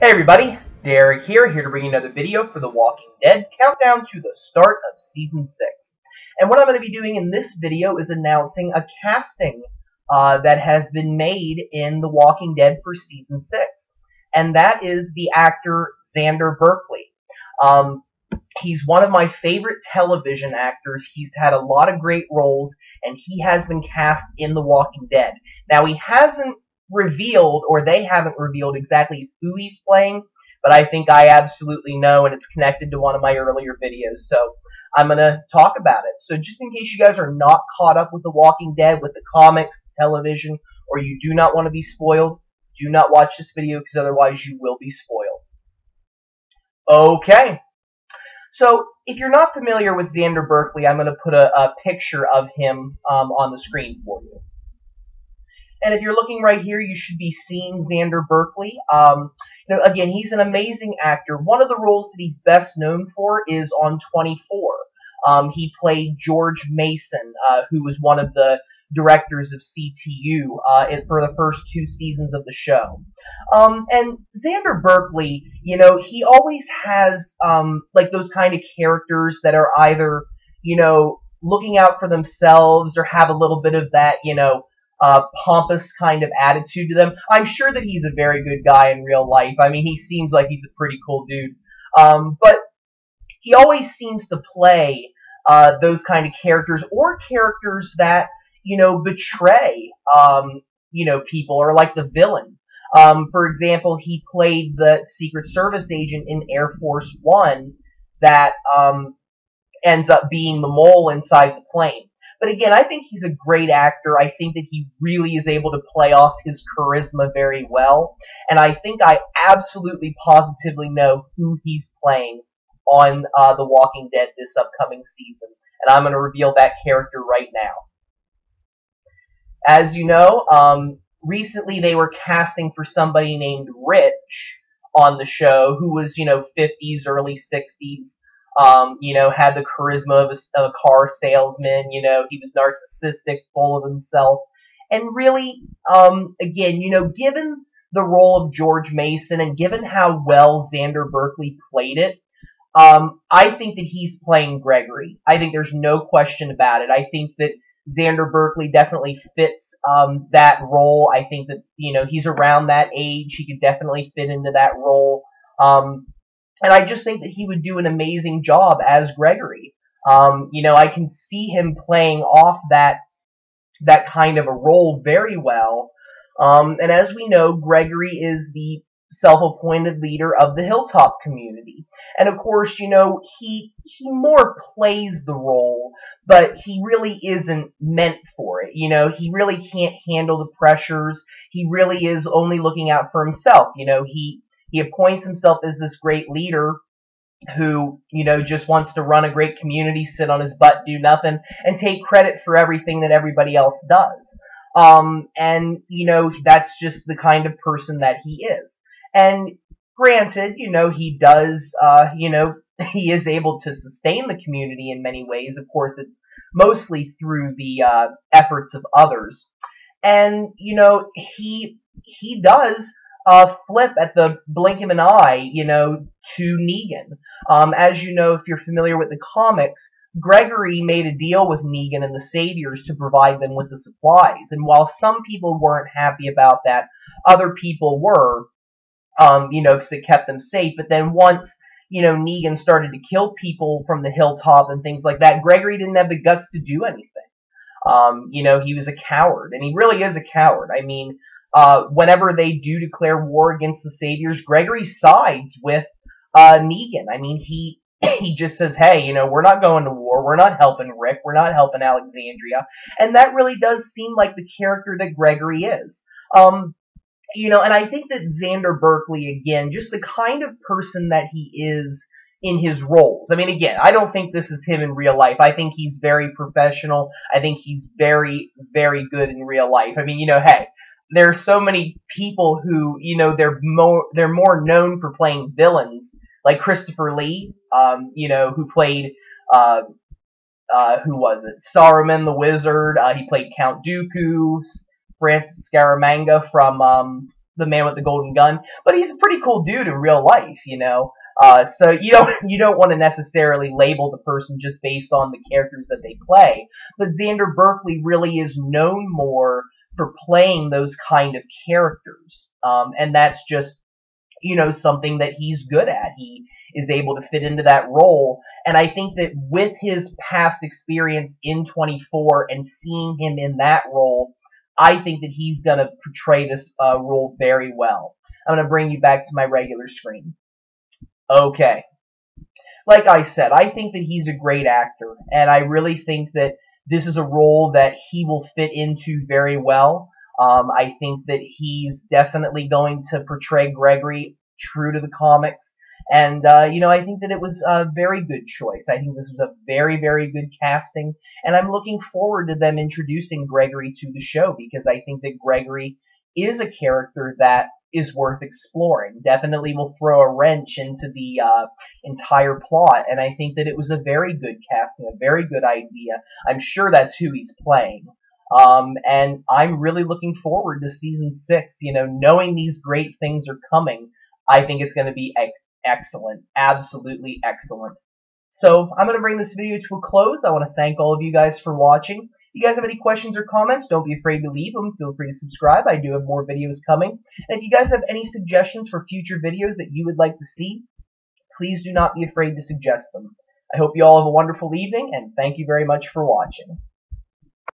Hey everybody, Derek here to bring you another video for The Walking Dead countdown to the start of Season 6. And what I'm going to be doing in this video is announcing a casting that has been made in The Walking Dead for Season 6. And that is the actor Xander Berkeley. He's one of my favorite television actors. He's had a lot of great roles, and he has been cast in The Walking Dead. Now, he hasn't revealed, or they haven't revealed exactly who he's playing, but I think I absolutely know, and it's connected to one of my earlier videos, so I'm going to talk about it. So just in case you guys are not caught up with The Walking Dead, with the comics, television, or you do not want to be spoiled, do not watch this video, because otherwise you will be spoiled. Okay. So, if you're not familiar with Xander Berkeley, I'm going to put a picture of him on the screen for you. And if you're looking right here, you should be seeing Xander Berkeley. Again, he's an amazing actor. One of the roles that he's best known for is on 24. He played George Mason, who was one of the directors of CTU for the first 2 seasons of the show. And Xander Berkeley, he always has like those kind of characters that are either, looking out for themselves or have a little bit of that, pompous kind of attitude to them. I'm sure that he's a very good guy in real life. I mean, he seems like he's a pretty cool dude. But he always seems to play those kind of characters, or characters that, betray, people, or like the villain. For example, he played the Secret Service agent in Air Force One that ends up being the mole inside the plane. But again, I think he's a great actor. I think that he really is able to play off his charisma very well. And I think I absolutely positively know who he's playing on The Walking Dead this upcoming season. And I'm going to reveal that character right now. As you know, recently they were casting for somebody named Rich on the show, who was, 50s, early 60s. Had the charisma of a car salesman. He was narcissistic, full of himself. And really, again, given the role of George Mason and given how well Xander Berkeley played it, I think that he's playing Gregory. I think there's no question about it. I think that Xander Berkeley definitely fits that role. I think that, he's around that age. He could definitely fit into that role. And I just think that he would do an amazing job as Gregory. I can see him playing off that kind of a role very well. And as we know, Gregory is the self-appointed leader of the Hilltop community. And of course, he more plays the role, but he really isn't meant for it. He really can't handle the pressures. He really is only looking out for himself. He appoints himself as this great leader who, just wants to run a great community, sit on his butt, do nothing, and take credit for everything that everybody else does. And, that's just the kind of person that he is. And granted, he does, he is able to sustain the community in many ways. Of course, it's mostly through the efforts of others. And, he does flip at the blink of an eye, to Negan. As you know, if you're familiar with the comics, Gregory made a deal with Negan and the Saviors to provide them with the supplies. And while some people weren't happy about that, other people were, because it kept them safe. But then once, Negan started to kill people from the hilltop and things like that, Gregory didn't have the guts to do anything. He was a coward, and he really is a coward. I mean, whenever they do declare war against the Saviors, Gregory sides with Negan. I mean, he just says, hey, we're not going to war. We're not helping Rick. We're not helping Alexandria. And that really does seem like the character that Gregory is. And I think that Xander Berkeley, again, just the kind of person that he is in his roles. I mean, again, I don't think this is him in real life. I think he's very professional. I think he's very, very good in real life. I mean, hey, there are so many people who, they're more known for playing villains, like Christopher Lee, who played, who was it? Saruman the Wizard. He played Count Dooku. Francis Scaramanga from the man with the golden gun, but he's a pretty cool dude in real life, you know. So you don't want to necessarily label the person just based on the characters that they play. But Xander Berkeley really is known more for playing those kind of characters, and that's just something that he's good at. He is able to fit into that role, and I think that with his past experience in 24 and seeing him in that role, I think that he's going to portray this role very well. I'm going to bring you back to my regular screen. Okay. Like I said, I think that he's a great actor, and I really think that this is a role that he will fit into very well. I think that he's definitely going to portray Gregory true to the comics. And, I think that it was a very good choice. I think this was a very, very good casting. And I'm looking forward to them introducing Gregory to the show, because I think that Gregory is a character that is worth exploring. Definitely will throw a wrench into the entire plot. And I think that it was a very good casting, a very good idea. I'm sure that's who he's playing. And I'm really looking forward to season 6. Knowing these great things are coming, I think it's going to be excellent. Absolutely excellent. So I'm going to bring this video to a close. I want to thank all of you guys for watching. If you guys have any questions or comments, don't be afraid to leave them. Feel free to subscribe. I do have more videos coming. And if you guys have any suggestions for future videos that you would like to see, please do not be afraid to suggest them. I hope you all have a wonderful evening, and thank you very much for watching.